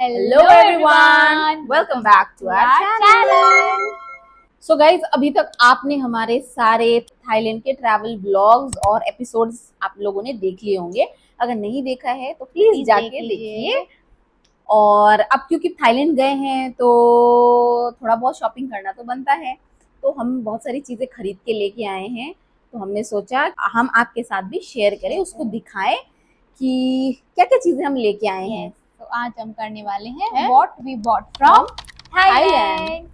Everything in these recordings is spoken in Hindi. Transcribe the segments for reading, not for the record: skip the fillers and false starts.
Hello everyone, welcome back to our channel. So guys, अभी तक आपने हमारे सारे थाईलैंड के ट्रैवल व्लॉग्स और एपिसोड्स आप लोगों ने देख लिए होंगे। अगर नहीं देखा है तो प्लीज जाके देखिए। और अब क्योंकि थाईलैंड गए हैं तो थोड़ा बहुत शॉपिंग करना तो बनता है, तो हम बहुत सारी चीजें खरीद के लेके आए हैं। तो हमने सोचा हम आपके साथ भी शेयर करें, उसको दिखाएं कि क्या क्या चीजें हम लेके आए हैं। तो आज हम करने वाले हैं what we bought from Thailand.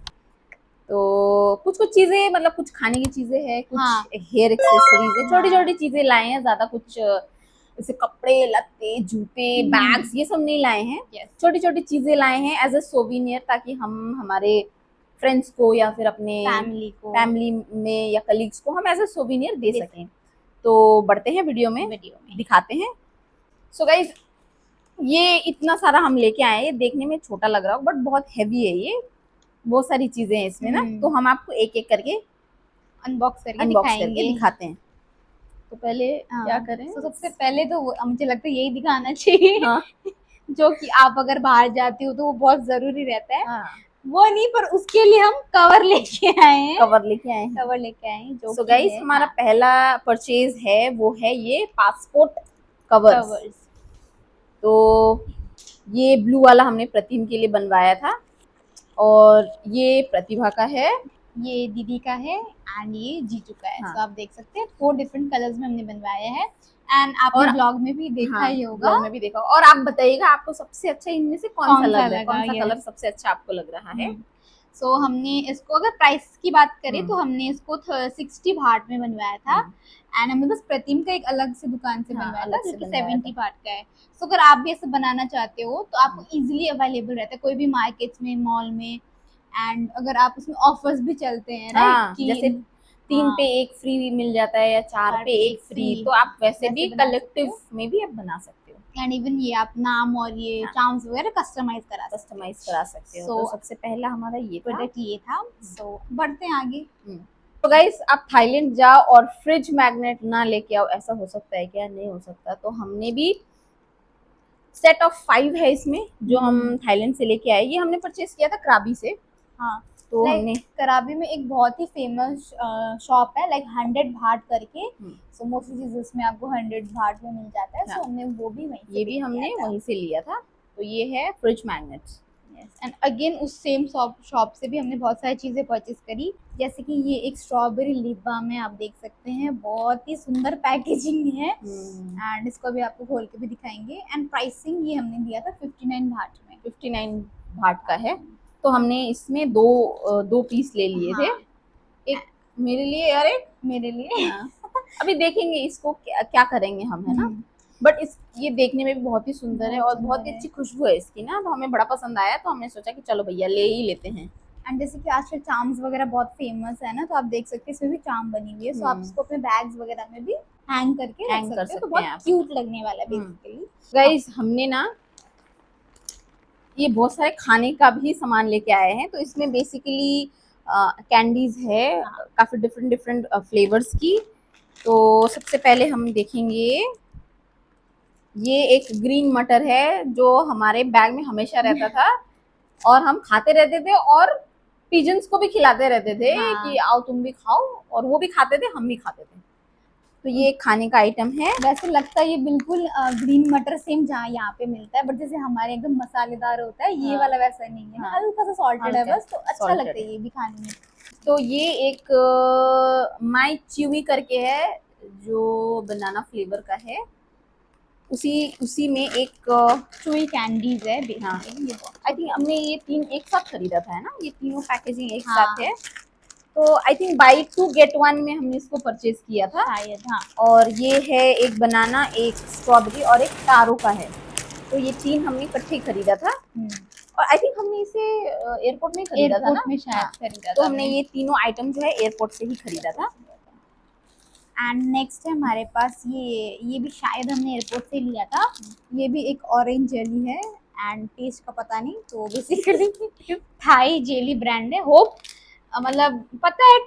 तो कुछ कुछ चीजें, मतलब कुछ खाने की चीजें हैं, कुछ हेयर एक्सेसरीज है, छोटी छोटी चीजें लाए हैं। ज्यादा कुछ जैसे कपड़े लत्ते जूते बैग्स ये सब नहीं लाए हैं। छोटी छोटी चीजें लाए हैं एज अ सोविनियर, ताकि हम हमारे फ्रेंड्स को या फिर अपने फैमिली में या कलीग्स को हम एज अ सोविनियर दे सकें। तो बढ़ते हैं वीडियो में दिखाते हैं। सो गाइज, ये इतना सारा हम लेके आए हैं। ये देखने में छोटा लग रहा हो बट बहुत हैवी है। ये बहुत सारी चीजें हैं इसमें ना, तो हम आपको एक एक करके अनबॉक्स करके दिखाते हैं। तो पहले क्या करें? तो सबसे पहले तो मुझे लगता है यही दिखाना चाहिए जो कि आप अगर बाहर जाती हो तो वो बहुत जरूरी रहता है। वो नहीं, पर उसके लिए हम कवर लेके आए हैं। जो सो गाइस, हमारा पहला परचेज है वो है ये पासपोर्ट कवर्स। तो ये ब्लू वाला हमने प्रतिम के लिए बनवाया था, और ये प्रतिभा का है, ये दीदी का है, एंड ये जीजू का है। तो आप देख सकते हैं 4 डिफरेंट कलर्स में हमने बनवाया है। एंड आपने ब्लॉग में भी देखा ही होगा। ब्लॉग में भी देखा। और आप बताइएगा आपको सबसे अच्छा इनमें से कौन सा लग रहा है, कौन सा कलर सबसे अच्छा आपको लग रहा है। सो हमने इसको, अगर प्राइस की बात करें तो हमने इसको 60 भाट में बनवाया था। एंड हमने बस प्रतिम का एक अलग से दुकान से बनवाया था जो कि 70 भाट का है। सो अगर आप भी ऐसे बनाना चाहते हो तो आपको इजीली अवेलेबल रहता है कोई भी मार्केट्स में, मॉल में। एंड अगर आप उसमें ऑफर्स भी चलते हैं राइट, कि जैसे 3 पे 1 फ्री मिल जाता है या 4 पे 1 फ्री, तो आप वैसे भी कलेक्टिव में भी आप बना सकते हो। एंड इवन ये आप नाम और ये चार्म्स वगैरह कस्टमाइज करा सकते हो। तो सबसे पहला हमारा ये प्रोडक्ट ये था। सो बढ़ते हैं आगे। तो गाइस, आप थाईलैंड जाओ और फ्रिज मैग्नेट ना लेके आओ, ऐसा हो सकता है क्या? नहीं हो सकता। तो हमने भी सेट ऑफ 5 है इसमें जो हम थाईलैंड से लेके आए। ये हमने परचेज किया था कराबी से। तो हमने कराबी में एक बहुत ही फेमस शॉप है, लाइक 100 भाट करके। सो मोस्टली चीज उसमें आपको 100 भाट में मिल जाता है। सो हमने वो भी हमने वहीं से लिया था। तो ये है फ्रिज मैग्नेट्स। एंड अगेन उस सेम शॉप से भी हमने बहुत सारी चीजें परचेज करी, जैसे कि ये एक स्ट्रॉबेरी लिप बाम है। आप देख सकते हैं बहुत ही सुंदर पैकेजिंग है। एंड इसको भी आपको खोल के भी दिखाएंगे। एंड प्राइसिंग ये हमने दिया था 59 भाट में। 59 भाट का है। तो हमने इसमें दो पीस ले लिए थे। एक मेरे लिए और एक मेरे लिए। अभी देखेंगे इसको क्या करेंगे हम, है ना। बट ये देखने में भी बहुत ही सुंदर है और बहुत ही अच्छी खुशबू है इसकी ना। तो हमें बड़ा पसंद आया, तो हमने सोचा कि चलो भैया ले ही लेते हैं। एंड जैसे कि आजकल चार्म्स वगैरह बहुत फेमस है ना, तो आप देख सकते हैं इसमें भी चार्म बनी हुई है। सो आप इसको अपने बैग्स वगैरह में भी हैंग करके रख सकते हैं। तो बहुत क्यूट लगने वाला है बेसिकली। गाइस, हमने ना ये बहुत सारे खाने का भी सामान लेके आए हैं। तो इसमें बेसिकली कैंडीज है, काफी डिफरेंट फ्लेवर्स की। तो सबसे पहले हम देखेंगे, ये एक ग्रीन मटर है जो हमारे बैग में हमेशा रहता था और हम खाते रहते थे, और पिजन्स को भी खिलाते रहते थे कि आओ तुम भी खाओ, और वो भी खाते थे, हम भी खाते थे। तो ये एक खाने का आइटम है। वैसे लगता है ये बिल्कुल ग्रीन मटर सेम जहाँ यहाँ पे मिलता है, बट जैसे हमारे एकदम मसालेदार होता है, ये वाला वैसा नहीं है। हल्का सा सॉल्टेड है बस, तो अच्छा लगता है ये भी खाने में। तो ये एक माई च्यूवी करके है जो बनाना फ्लेवर का है। उसी में एक चुई कैंडीज है। आई थिंक हमने ये 3 एक साथ खरीदा था, है ना। ये तीनों पैकेजिंग एक साथ है। तो आई थिंक बाई 2 गेट 1 में हमने इसको परचेज किया था शायद। और ये है एक बनाना, एक स्ट्रॉबेरी और एक टारो का है। तो ये 3 हमने इकट्ठे खरीदा था। और आई थिंक हमने इसे एयरपोर्ट में खरीदा था ना, शायद खरीदा। तो हमने ये तीनों आइटम जो है एयरपोर्ट से ही खरीदा था। एंड नेक्स्ट है हमारे पास ये भी शायद हमने एयरपोर्ट से लिया था। ये भी एक ऑरेंज जेली है, एंड टेस्ट का पता नहीं। तो बेसिकली थाई जेली ब्रांड है, होप मतलब पता है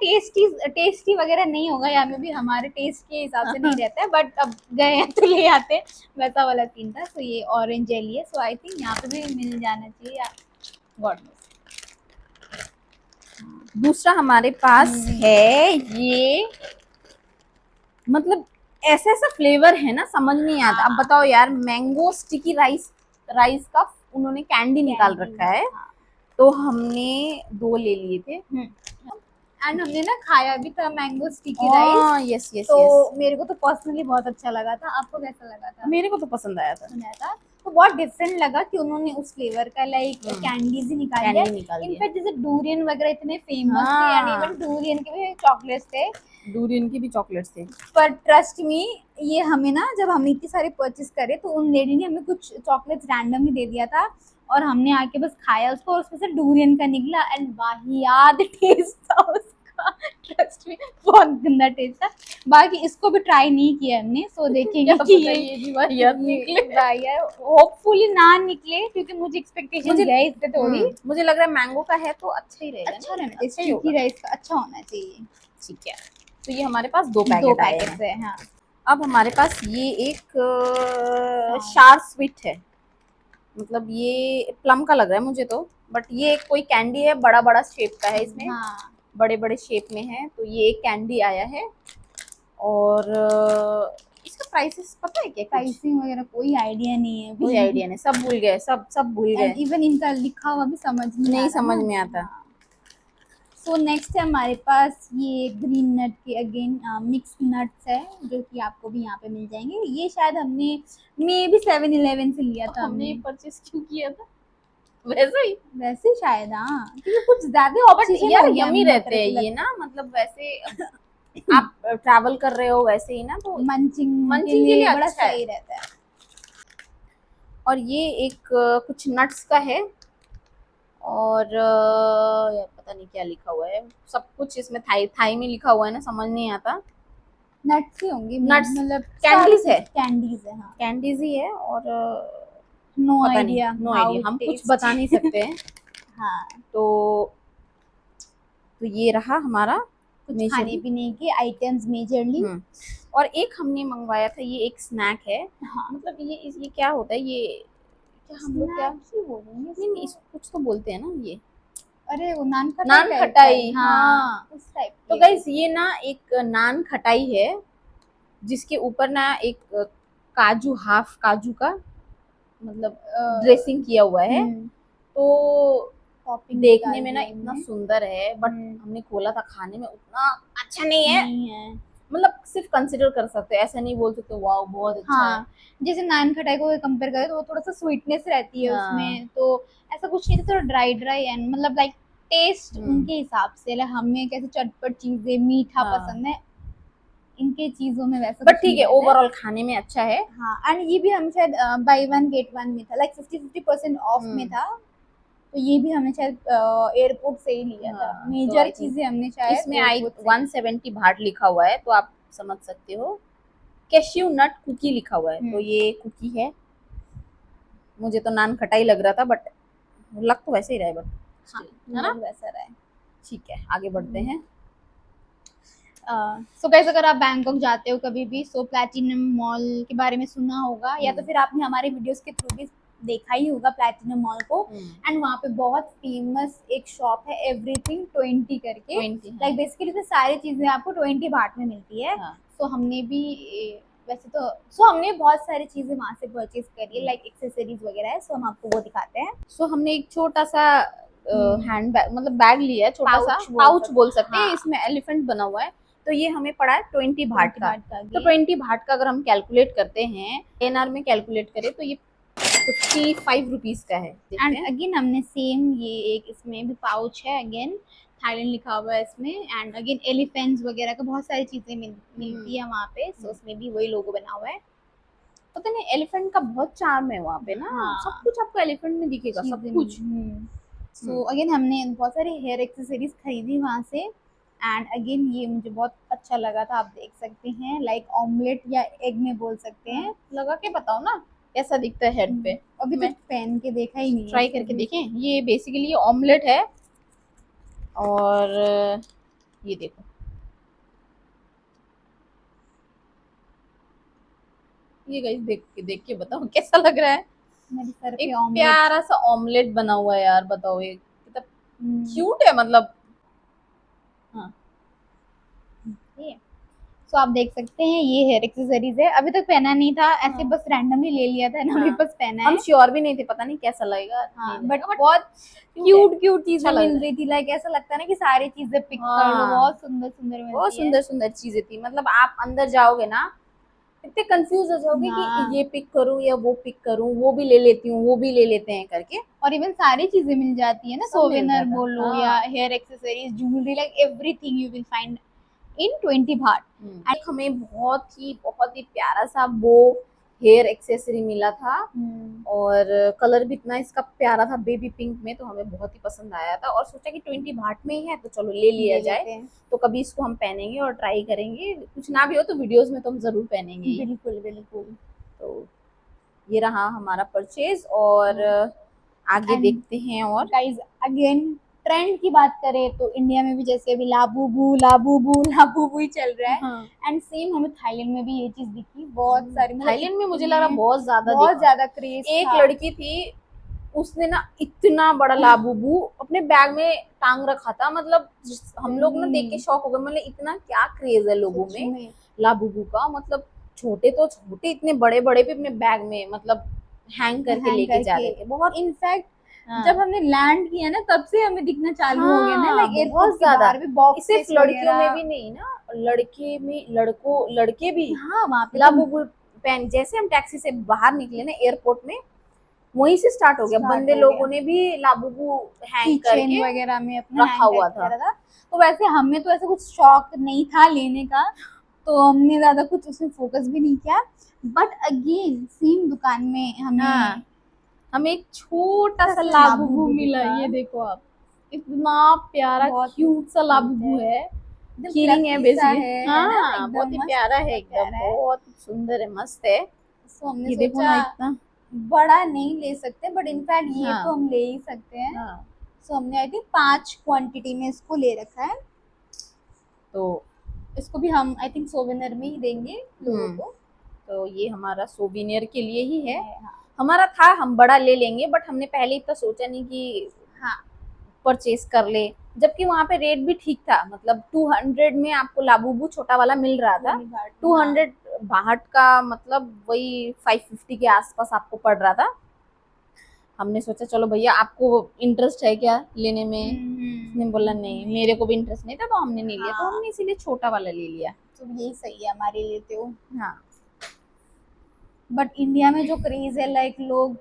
टेस्टी वगैरह नहीं होगा, यहाँ में भी हमारे टेस्ट के हिसाब से नहीं रहता है, बट अब गए हैं तो ले आते हैं, वैसा वाला सीन था। सो ये ऑरेंज जेली है, सो आई थिंक यहाँ पे भी मिल जाना चाहिए, गॉड नोस। दूसरा हमारे पास है ये, मतलब ऐसा ऐसा फ्लेवर है ना, समझ नहीं आता। अब बताओ यार, मैंगो स्टिकी राइस का उन्होंने कैंडी निकाल रखा है, तो हमने 2 ले लिए थे। एंड हमने ना खाया भी था mango sticky rice. Yes yes तो यस, मेरे को तो पर्सनली बहुत अच्छा लगा था, आपको कैसा लगा था? मेरे को तो पसंद आया था। तो बहुत डिफरेंट लगा कि उन्होंने उस फ्लेवर का लाइक कैंडीज ही निकाल दिया। इनफैक्ट जैसे डूरियन वगैरह इतने फेमस थे, एंड इवन डूरियन के भी चॉकलेट्स थे, डूरियन की भी चॉकलेट्स थे। पर ट्रस्ट मी, ये हमें ना जब हमने इतनी सारी परचेज करे तो उन लेडी ने हमें कुछ चॉकलेट्स रैंडमली दे दिया था, और हमने आके बस खाया उसको, और उसमें से डूरियन का निकला, एंड वाहियात टेस्ट था उसका। ट्रस्ट मी, बहुत गंदा टेस्ट था। बाकी इसको भी ट्राई नहीं किया हमने, सो देखेंगे कि ये भी वाहियात निकले। होपफुली ना निकले, क्योंकि मुझे एक्सपेक्टेशन है इससे थोड़ी। मुझे लग रहा है मैंगो का है तो अच्छा ही रहेगा, अच्छा रहना चाहिए, स्टिकी राइस का अच्छा होना चाहिए। ठीक है, तो ये हमारे पास 2 पैकेट आए हैं। है। हाँ। अब हमारे पास ये एक शार स्वीट है, मतलब ये प्लम का लग रहा है मुझे तो, बट ये एक कोई कैंडी है, बड़ा बड़ा शेप का है, इसमें बड़े बड़े शेप में है। तो ये एक कैंडी आया है, और इसका प्राइसेस पता है क्या? प्राइसिंग वगैरह कोई आइडिया नहीं है, कोई आइडिया नहीं, सब भूल गए, सब भूल गए। इवन इनका लिखा हुआ भी समझ नहीं समझ में आता। सो नेक्स्ट है हमारे पास ये ग्रीन नट के अगेन मिक्स नट्स है, जो कि आपको भी यहाँ पे मिल जाएंगे। ये शायद हमने मे भी 7-Eleven से लिया था। हमने परचेस क्यों किया था? वैसे शायद, हाँ, क्योंकि कुछ ज्यादा ऑप्शन यार यम्मी रहते हैं ये ना, मतलब वैसे आप ट्रैवल कर रहे हो वैसे ही ना, तो मंचिंग के लिए बड़ा अच्छा सही रहता है। और ये एक कुछ नट्स का है, और पता नहीं क्या लिखा हुआ है, सब कुछ इसमें थाई में लिखा हुआ है ना, समझ नहीं आता। नट्स ही होंगे, नट्स मतलब कैंडीज है, हाँ, कैंडीज ही है, और नो आइडिया, हम कुछ बता नहीं सकते हैं। हाँ, तो ये रहा हमारा कुछ खाने पीने के आइटम्स मेजरली। और एक हमने मंगवाया था, ये एक स्नैक है। हाँ, मतलब ये क्या होता है, ये क्या हम लोग क्या बोलेंगे, नहीं कुछ तो बोलते हैं ना ये, अरे वो नान खटाई, हाँ उस टाइप। तो गाइस ये ना एक नान खटाई है, जिसके ऊपर ना एक काजू, हाफ काजू का मतलब ड्रेसिंग किया हुआ है। तो देखने में ना इतना सुंदर है, बट हमने खोला था, खाने में उतना अच्छा नहीं है। मतलब सिर्फ कंसिडर कर सकते हैं, ऐसा नहीं बोल सकते वाओ बहुत अच्छा है। जैसे नान खटाई को कंपेयर करें तो वो थोड़ा सा स्वीटनेस रहती है उसमें, तो ऐसा कुछ नहीं, थोड़ा ड्राई एंड मतलब लाइक टेस्ट उनके हिसाब से, हमें कैसे चटपट चीजें मीठा पसंद है, इनके चीजों में वैसा, बट ठीक है, ओवरऑल खाने में अच्छा है। हाँ, एंड ये भी हम शायद बाय 1 गेट 1 में था, लाइक 50% ऑफ में था, तो ये भी हमने शायद एयरपोर्ट से ही लिया था। मेजर चीजें हमने शायद इसमें 170 भाट लिखा हुआ है, तो आप समझ सकते हो। कैश्यू नट कुकी लिखा हुआ है, तो ये कुकी है। मुझे तो नान खटाई लग रहा था, बट लग तो वैसे ही रहा है, बट है ना वैसा रहा है। ठीक है, आगे बढ़ते हैं। सो गाइस, अगर आप बैंकॉक जाते हो कभी भी, सो प्लैटिनम मॉल के बारे में सुना होगा, या तो फिर आपने हमारे वीडियोस के थ्रू भी देखा ही होगा प्लैटिनम मॉल को। एंड वहाँ पे बहुत फेमस एक शॉप है, एवरीथिंग 20 करके, लाइक बेसिकली इसमें सारी चीजें आपको 20 भाट में मिलती है। सो हमने भी वैसे तो हमने बहुत सारी चीजें वहाँ से परचेज करी है, लाइक एक्सेसरीज वगैरह है, सो हम आपको वो दिखाते हैं। सो हमने एक छोटा सा हैंड बैग, मतलब बैग लिया है, छोटा सा पाउच बोल सकते हैं। इसमें एलिफेंट बना हुआ है, तो ये हमें पड़ा है 20 भाट का। तो 20 भाट का अगर हम कैलकुलेट करते हैं, एनआर में कैलकुलेट करें, तो ये 55 रुपीज का है। एंड अगेन हमने सेम ये एक इसमें भी पाउच है, अगेन थाईलैंड लिखा हुआ है इसमें, एंड अगेन एलिफेंट्स वगैरह का बहुत सारी चीजें मिलती है वहाँ पे, सो उसमें भी वही लोगो बना हुआ है। पता नहीं, एलिफेंट का बहुत चार्म है वहाँ पे ना, सब कुछ आपको एलिफेंट में दिखेगा, सब कुछ। सो अगेन हमने बहुत सारी हेयर एक्सेसरीज खरीदी वहाँ से, एंड अगेन ये मुझे बहुत अच्छा लगा था, आप देख सकते हैं, लाइक ऑमलेट या एग में बोल सकते हैं। लगा के बताओ ना कैसा दिखता है हेड पे। अभी तो पहन के देखा ही नहीं, ट्राई करके देखें। ये बेसिकली ऑमलेट है, और ये देखो, ये गाइस देख के बताओ कैसा लग रहा है। मेरे सर पे एक ऑमलेट। प्यारा सा ऑमलेट बना हुआ है यार, बताओ ये कितना क्यूट है मतलब। हाँ सो आप देख सकते हैं ये हेयर एक्सेसरीज है, अभी तक पहना नहीं था, ऐसे हाँ। बस रैंडमली ले लिया था ना, हाँ। अभी बस पहना हम है। श्योर भी नहीं थे, पता नहीं कैसा लगेगा। हाँ, नहीं बट लगेगा, बहुत क्यूट क्यूट चीजें अच्छा लग मिल रहा है। रही थी, लाइक ऐसा लगता है ना कि सारी चीजें पिक कर लो, हाँ बहुत सुंदर सुंदर बहुत मिलती है। सुंदर सुंदर चीजें थी, मतलब आप अंदर जाओगे ना इतने कंफ्यूज हो जाओगे कि हाँ, ये पिक करूं या वो पिक करूं, वो भी ले लेती हूँ वो भी ले लेते हैं करके। और इवन सारी चीजें मिल जाती है ना, सब मिल सोवेनर जाता। बोलो या हाँ। Hair accessories, jewellery, like everything you will find in 20 baht. एक हमें बहुत ही प्यारा सा वो हेयर एक्सेसरी मिला था, और कलर भी इतना इसका प्यारा था बेबी पिंक में, तो हमें बहुत ही पसंद आया था और सोचा कि 20 भाट में ही है तो चलो ले लिया जाए। तो कभी इसको हम पहनेंगे और ट्राई करेंगे, कुछ ना भी हो तो वीडियोस में तो हम जरूर पहनेंगे ये। बिल्कुल बिल्कुल। तो ये रहा हमारा परचेज, और आगे And देखते हैं। और गाइस अगेन ट्रेंड की बात करें तो इंडिया में भी जैसे अभी लाबूबू लाबूबू लाबूबू ही चल रहा है। हाँ। एंड सेम हमें थाईलैंड में भी ये चीज दिखी, बहुत सारी, मतलब थाईलैंड में मुझे लग रहा बहुत बहुत देखा। ज्यादा क्रेज एक था। लड़की थी, उसने ना इतना बड़ा लाबूबू अपने बैग में टांग रखा था, मतलब हम लोग ना देख के शॉक हो गए, मतलब इतना क्या क्रेज है लोगों में लाबूबू का। मतलब छोटे तो छोटे, इतने बड़े बड़े भी अपने बैग में मतलब हैंग करके लेके जा रहे थे। बहुत इनफैक्ट हाँ। जब हमने लैंड किया ना तब से हमें दिखना चालू हो गया ना, हाँ, लाइक बहुत एयरपोर्ट के ज्यादा। बाहर भी बॉक्स सिर्फ लड़कियों में भी नहीं ना, लड़के में लड़के भी हाँ वहाँ पे लाबूबू पहन। जैसे हम टैक्सी से बाहर निकले ना एयरपोर्ट में, वहीं से स्टार्ट हो गया। बंदे लोगों ने भी लाबूबू हैंग करके वगैरह में अपना रखा हुआ था। तो वैसे हमें तो ऐसा कुछ शौक नहीं था लेने का, तो हमने ज्यादा कुछ उसमें फोकस भी नहीं किया। बट अगेन सेम दुकान में हमें एक छोटा सा लाबूबू लाबूबू मिला। दिखा। ये देखो आप, इतना प्यारा क्यूट सा लाबूबू है, कीरिंग है बेसिकली। हाँ बहुत ही प्यारा है, एकदम बहुत सुंदर है, मस्त है। सो हमने ये देखो ना इतना बड़ा नहीं ले सकते, बट इनफैक्ट ये हाँ। तो हम ले ही सकते हैं। हाँ। सो हमने आई थिंक 5 क्वांटिटी में इसको ले रखा है, तो इसको भी हम आई थिंक सोवेनियर में ही देंगे लोगों को। तो ये हमारा सोविनियर के लिए ही है। हाँ। हमारा था हम बड़ा ले लेंगे, बट हमने पहले इतना सोचा नहीं कि हाँ परचेज कर ले, जबकि वहाँ पे रेट भी ठीक था। मतलब 200 में आपको लाबूबू छोटा वाला मिल रहा था। 200 बाहट का मतलब वही 550 के आसपास आपको पड़ रहा था। हमने सोचा चलो भैया आपको इंटरेस्ट है क्या लेने में, उसने बोला नहीं मेरे को भी इंटरेस्ट नहीं था, तो हमने नहीं लिया। तो हमने इसीलिए छोटा वाला ले लिया। तो यही सही है हमारे लिए तो। हाँ। बट इंडिया में जो क्रेज है, लाइक लोग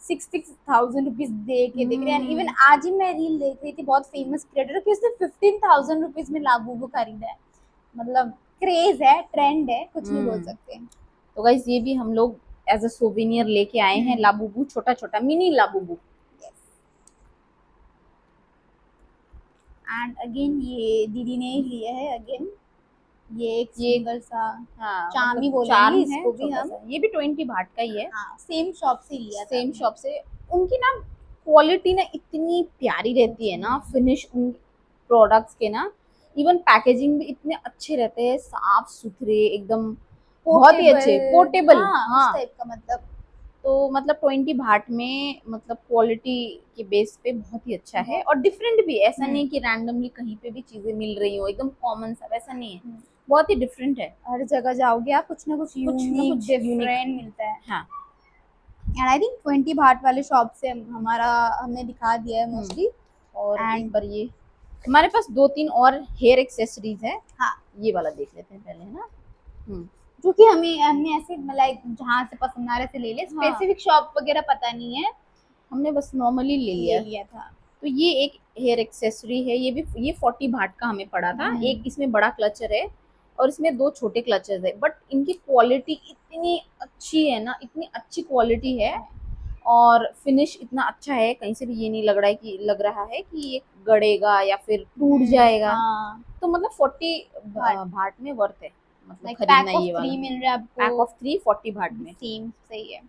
60,000 रुपीज दे के देख रहे हैं। इवन आज ही मैं रील देख रही थी, बहुत फेमस क्रिएटर की, उसने 15,000 रुपीज में लाबूबू खरीदा है। मतलब क्रेज है, ट्रेंड है, कुछ नहीं बोल सकते। तो गाइस ये भी हम लोग एज अ सोवेनियर लेके आए हैं, लाबूबू छोटा छोटा मिनी लाबूबू। एंड अगेन ये दीदी ने ही लिया है। अगेन ये एक सिंगल सा चामी मतलब बोलेंगे इसको भी हम। ये भी 20 भाट का ही है। हाँ, सेम शॉप से लिया था। सेम शॉप से। उनकी ना क्वालिटी ना इतनी प्यारी रहती है ना, फिनिश उन प्रोडक्ट्स के ना, इवन पैकेजिंग भी इतने अच्छे रहते हैं, साफ सुथरे एकदम, बहुत ही अच्छे, पोर्टेबल। हाँ उस टाइप का मतलब। तो मतलब 20 भाट में मतलब क्वालिटी के बेस पे बहुत ही अच्छा है, और डिफरेंट भी। ऐसा नहीं कि रैंडमली कहीं पे भी चीजें मिल रही हो एकदम कॉमन सा, वैसा नहीं है, बहुत ही डिफरेंट है। हर जगह जाओगे आप कुछ ना कुछ यूनिक डिफरेंट मिलता है। हाँ। एंड आई थिंक 20 भाट वाले शॉप से हमने दिखा दिया है मोस्टली। और एक बार ये हमारे पास 2-3 और हेयर एक्सेसरीज है। हाँ, ये वाला देख लेते हैं पहले, है ना। क्योंकि हमने ऐसे लाइक जहाँ से पसंद आ रहे से ले ले, स्पेसिफिक शॉप वगैरह पता नहीं है, हमने बस नॉर्मली ले लिया था। तो ये एक हेयर एक्सेसरी है, ये 40 भाट का हमें पड़ा था। एक इसमें बड़ा क्लचर है और इसमें 2 छोटे क्लचर्स है, बट इनकी क्वालिटी इतनी अच्छी है ना, इतनी अच्छी क्वालिटी है, और फिनिश इतना अच्छा है, कहीं से भी ये नहीं लग रहा है कि ये गड़ेगा या फिर टूट जाएगा। तो मतलब 40 भाट में वर्थ है, मतलब खरीदना ये वाला। मिल रहा है आपको, पैक ऑफ 3 40 भाट में। सेम सही है।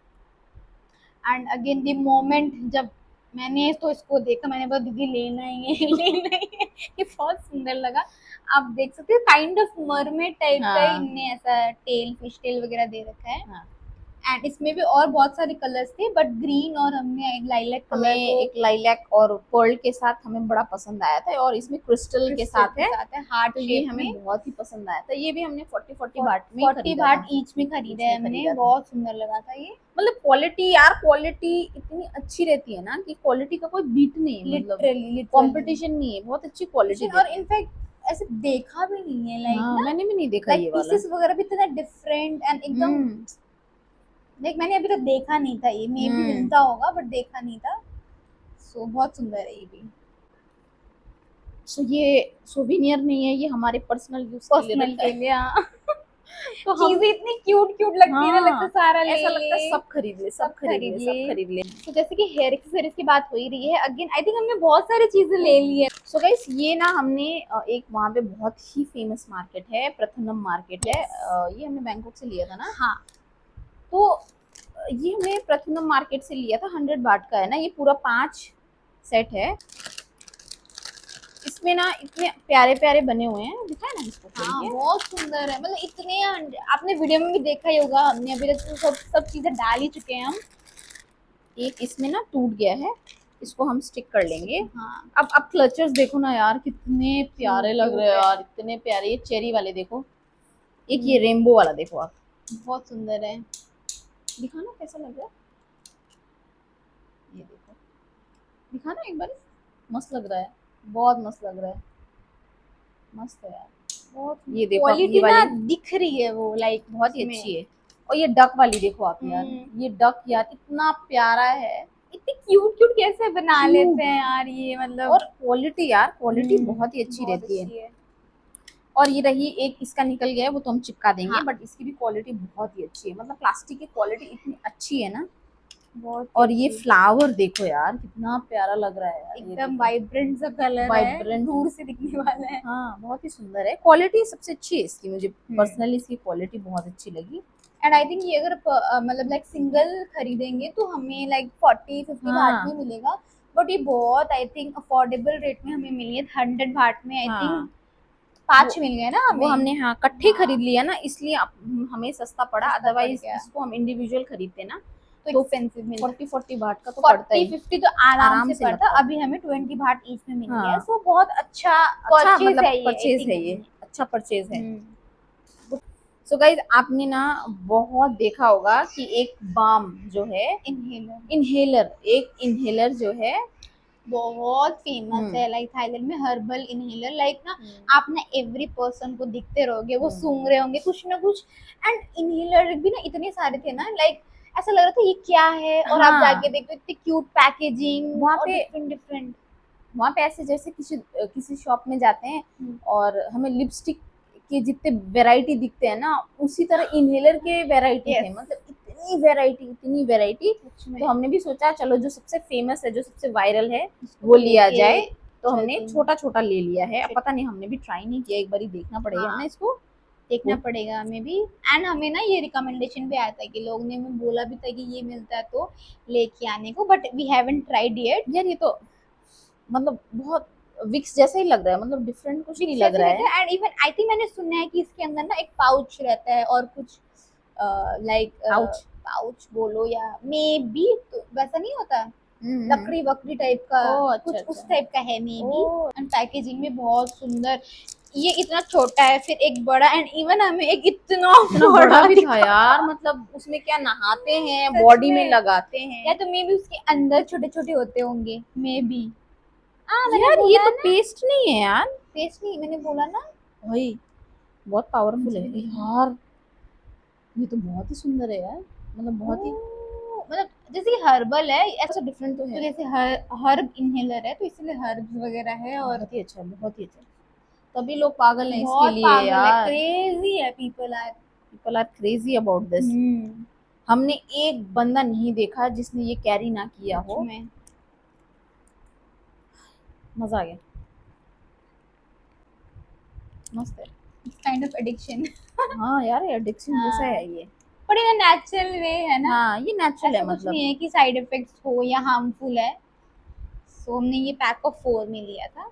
एंड अगेन द मोमेंट जब मैंने तो इसको देखा, मैंने बोला दीदी लेना ही है लेना ही है। ये बहुत सुंदर लगा। आप देख सकते हो काइंड ऑफ मरमेड टाइप का हाँ। इनने ऐसा टेल, फिश टेल वगैरह दे रखा है। हाँ। एंड इसमें भी और बहुत सारे कलर्स थे, बट ग्रीन और हमने एक लाइलैक हमें कलर को एक लाइलैक और पर्ल के साथ हमें बड़ा पसंद आया था, और इसमें क्रिस्टल के साथ है, हार्ट तो ये शेप हमें में। बहुत ही पसंद आया था। ये भी हमने 40 बाट में 40 खरीदा बाट था। ईच में खरीदा ईच है में हमने, खरीदा था। बहुत सुंदर लगा था ये। मतलब क्वालिटी यार, क्वालिटी इतनी अच्छी रहती है ना कि क्वालिटी का कोई बीट नहीं है, मतलब लिटरली कंपटीशन नहीं है, बहुत अच्छी क्वालिटी और इनफैक्ट ऐसे देखा भी नहीं है लाइक हाँ, ना, मैंने भी नहीं देखा लाइक ये वाला। पीसेस वगैरह भी इतना डिफरेंट एंड एकदम लाइक मैंने अभी तक देखा नहीं था ये, मे भी मिलता होगा बट देखा नहीं था। सो बहुत सुंदर है ये भी। सो ये सोविनियर नहीं है, ये हमारे पर्सनल यूज पर्सनल के लिए हाँ। तो हम चीजें इतनी क्यूट क्यूट लगती है ना, लगता है सारा ले ऐसा लगता है ले, सब खरीद ले, सब खरीद ले, सब खरीद ले। तो जैसे कि हेयर एक्सेसरीज की बात हो ही रही है, अगेन आई थिंक हमने बहुत सारी चीजें ले ली है। सो गाइस, ये ना हमने एक वहाँ पे बहुत ही फेमस मार्केट है, प्रथनम मार्केट है, ये हमने बैंकॉक से लिया था ना। हाँ, तो ये हमने प्रथनम मार्केट से लिया था, 100 बाट का है ना, ये पूरा 5 सेट है। इसमें ना इतने प्यारे प्यारे बने हुए हैं, दिखाए ना इसको खोल हाँ के। बहुत सुंदर है, मतलब इतने आपने वीडियो में भी देखा ही होगा, हमने अभी तक तो सब चीजें डाल ही चुके हैं हम। एक इसमें ना टूट गया है, इसको हम स्टिक कर लेंगे। हाँ, अब क्लचर्स देखो ना यार, कितने प्यारे लग रहे हैं cute है। यार, इतने प्यारे। ये चेरी वाले देखो, एक ये रेनबो वाला देखो आप, बहुत सुंदर है। दिखाना कैसा लग रहा है, ये देखो, दिखाना एक बार। मस्त लग रहा है, बहुत मस्त लग रहा है, मस्त है यार। बहुत ये देखो आप, क्वालिटी ये ना वाली दिख रही है वो, लाइक बहुत ही अच्छी है। और ये डक वाली देखो आप यार, ये डक यार इतना प्यारा है। इतनी क्यूट क्यूट कैसे बना Cute। लेते हैं यार ये, मतलब और क्वालिटी यार, क्वालिटी बहुत ही अच्छी रहती है। और ये रही एक, इसका निकल गया है वो तो हम चिपका देंगे, हाँ। बट इसकी भी क्वालिटी बहुत ही अच्छी है, मतलब प्लास्टिक की क्वालिटी इतनी अच्छी है ना। बहुत और ये फ्लावर देखो यार, कितना प्यारा लग रहा है यार, ये एकदम देखो। वाइब्रेंट सा कलर है, वाइब्रेंट, दूर से दिखने वाला है। हाँ बहुत ही सुंदर है, क्वालिटी सबसे अच्छी है इसकी, मुझे पर्सनली इसकी क्वालिटी बहुत अच्छी लगी। एंड आई थिंक ये अगर मतलब लाइक सिंगल खरीदेंगे तो हमें लाइक 40-50 भाट में मिलेगा, बट ये बहुत आई थिंक अफोर्डेबल रेट में हमें मिली है। 100 भाट में आई थिंक 5 मिल गए ना हमें। वो हमने हाँ इकट्ठे खरीद लिया ना, इसलिए हमें सस्ता पड़ा, अदरवाइज इसको हम इंडिविजुअल खरीदते ना तो एक्सपेंसिव मिलता। 40 भाट का तो पड़ता ही, 40-50 तो आराम से पड़ता। अभी हमें 20 भाट ईच में मिल गया, सो बहुत अच्छा परचेज है ये, परचेज है ये, अच्छा परचेज है। सो गाइज, आपने ना बहुत देखा होगा कि एक बाम जो है, एक इनहेलर जो है बहुत फेमस है, लाइक थाईलैंड में हर्बल इनहेलर, लाइक ना आप ना एवरी पर्सन को दिखते रहोगे वो सूंघ रहे होंगे कुछ ना कुछ। एंड इनहेलर भी ना इतने सारे थे ना, लाइक ऐसा लग रहा था ये क्या है, और आप जाके देखो इतनी क्यूट पैकेजिंग वहाँ और पे डिफरेंट। वहाँ पे ऐसे जैसे किसी शॉप में जाते हैं और हमें लिपस्टिक के जितने वैरायटी दिखते हैं ना, उसी तरह इनहेलर के वैरायटी थे, मतलब इतनी वैरायटी। तो हमने भी सोचा चलो जो सबसे फेमस है, जो सबसे वायरल है वो लिया जाए, तो हमने छोटा छोटा ले लिया है। अब पता नहीं, हमने भी ट्राई नहीं किया, एक बार ही देखना पड़ेगा ना, इसको देखना पड़ेगा हमें भी। एंड हमें ना ये रिकमेंडेशन भी आया था कि लोग ने हमें बोला भी था कि ये मिलता है तो लेके आने को, but we haven't tried yet. यार ये तो मतलब बहुत विक्स जैसा ही लग रहा है, मतलब डिफरेंट कुछ नहीं लग रहा है। एंड इवन आई थिंक मैंने सुना है कि इसके अंदर ना एक पाउच रहता है और कुछ लाइक पाउच बोलो या मे बी, तो वैसा नहीं होता, लकड़ी वकड़ी टाइप का कुछ उस टाइप का है मे बी। एंड पैकेजिंग में बहुत सुंदर, ये इतना छोटा है, फिर एक बड़ा, एंड इवन हमें एक इतना बड़ा भी था यार, मतलब उसमें क्या नहाते हैं, बॉडी में लगाते हैं, या तो मे बी उसके अंदर छोटे छोटे होते होंगे मे बी। यार ये तो पेस्ट नहीं है यार, पेस्ट नहीं, मैंने बोला ना भाई बहुत पावरफुल है यार, ये तो बहुत ही सुंदर है यार, मतलब बहुत ही, मतलब जैसे हर्बल है, ऐसा डिफरेंट तो है, तो जैसे हर्ब इनहेलर है तो इसलिए हर्ब्स वगैरह है, और बहुत ही अच्छा, बहुत ही अच्छा। तभी लोग पागल हैं इसके लिए यार, क्रेजी है, people are crazy about this. हमने एक बंदा नहीं देखा जिसने ये कैरी ना किया हो। मजा आ गया, मस्त है, काइंड ऑफ एडिक्शन। हाँ यार एडिक्शन जैसा है ये, पर ये नेचुरल वे है ना। हाँ ये नेचुरल है, मतलब नहीं है कि साइड इफेक्ट्स हो या हार्मफुल है, सो हमने ये पैक ऑफ 4 में लिया था।